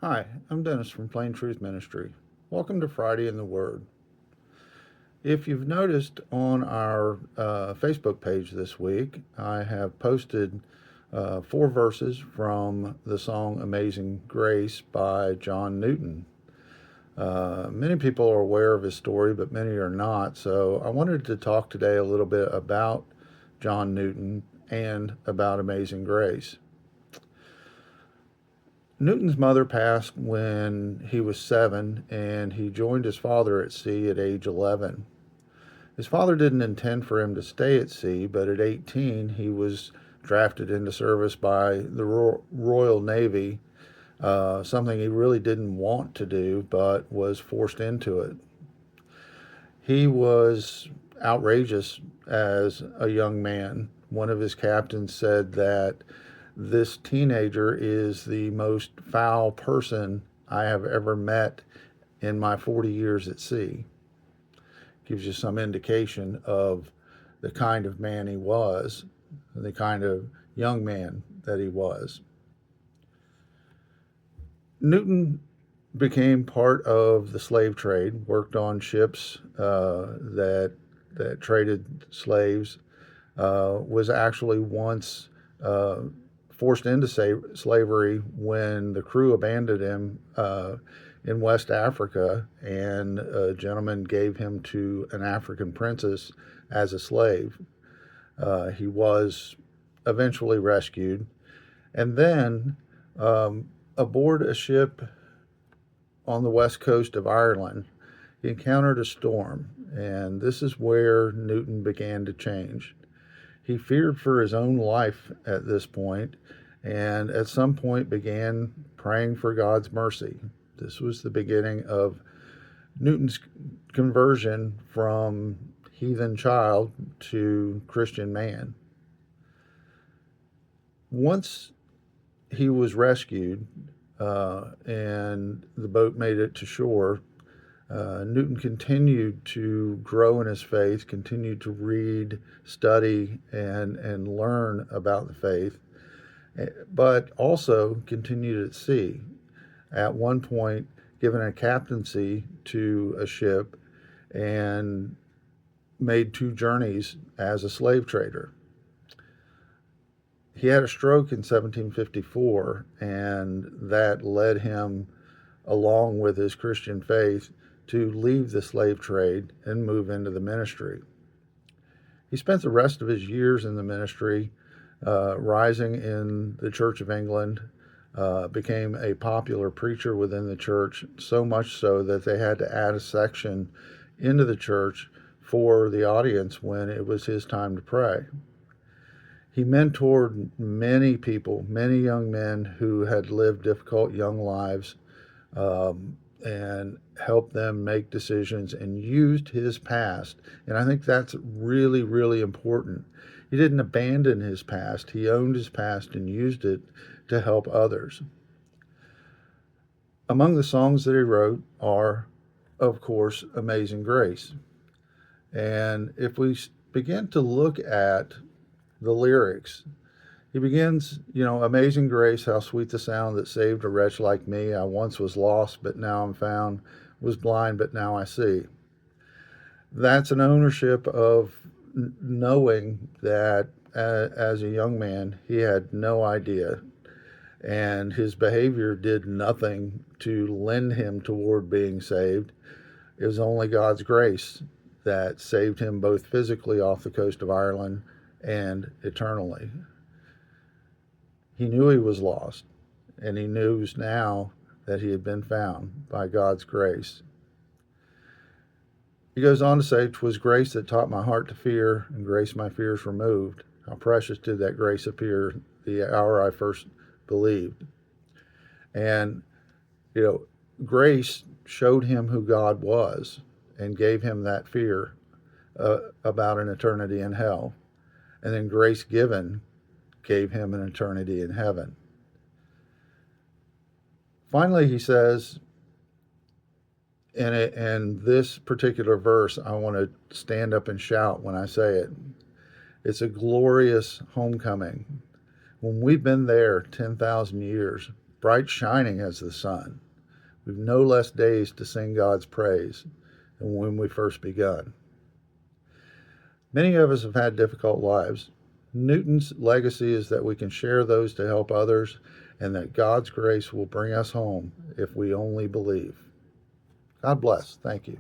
Hi, I'm Dennis from Plain Truth Ministry. Welcome to Friday in the Word. If you've noticed on our Facebook page this week, I have posted 4 verses from the song Amazing Grace by John Newton. Many people are aware of his story, but many are not. So I wanted to talk today a little bit about John Newton and about Amazing Grace. Newton's mother passed when he was 7, and he joined his father at sea at age 11. His father didn't intend for him to stay at sea, but at 18, he was drafted into service by the Royal Navy, something he really didn't want to do, but was forced into it. He was outrageous as a young man. One of his captains said that this teenager is the most foul person I have ever met in my 40 years at sea. Gives you some indication of the kind of man he was, the kind of young man that he was. Newton became part of the slave trade, worked on ships that traded slaves, was actually once forced into slavery when the crew abandoned him in West Africa, and a gentleman gave him to an African princess as a slave. He was eventually rescued, and then aboard a ship on the west coast of Ireland, he encountered a storm, and this is where Newton began to change. He feared for his own life at this point, and at some point began praying for God's mercy. This was the beginning of Newton's conversion from heathen child to Christian man. Once he was rescued and the boat made it to shore, Newton continued to grow in his faith, continued to read, study, and learn about the faith, but also continued at sea. At one point, given a captaincy to a ship and made 2 journeys as a slave trader. He had a stroke in 1754, and that led him, along with his Christian faith, to leave the slave trade and move into the ministry. He spent the rest of his years in the ministry, rising in the Church of England, became a popular preacher within the church, so much so that they had to add a section into the church for the audience when it was his time to pray. He mentored many people, many young men who had lived difficult young lives, and helped them make decisions and used his past. And I think that's really, really important. He didn't abandon his past. He owned his past and used it to help others. Among the songs that he wrote are, of course, Amazing Grace. And if we begin to look at the lyrics, he begins, Amazing grace, how sweet the sound that saved a wretch like me. I once was lost, but now I'm found, was blind, but now I see. That's an ownership of knowing that as a young man, he had no idea, and his behavior did nothing to lend him toward being saved. It was only God's grace that saved him both physically off the coast of Ireland and eternally. He knew he was lost, and he knows now that he had been found by God's grace. He goes on to say, "'Twas grace that taught my heart to fear, and grace my fears removed. How precious did that grace appear the hour I first believed." And, grace showed him who God was and gave him that fear about an eternity in hell. And then grace given gave him an eternity in heaven. Finally, he says, in this particular verse, I want to stand up and shout when I say it. It's a glorious homecoming. When we've been there 10,000 years, bright shining as the sun. We've no less days to sing God's praise than when we first begun. Many of us have had difficult lives. Newton's legacy is that we can share those to help others, and that God's grace will bring us home if we only believe. God bless. Thank you.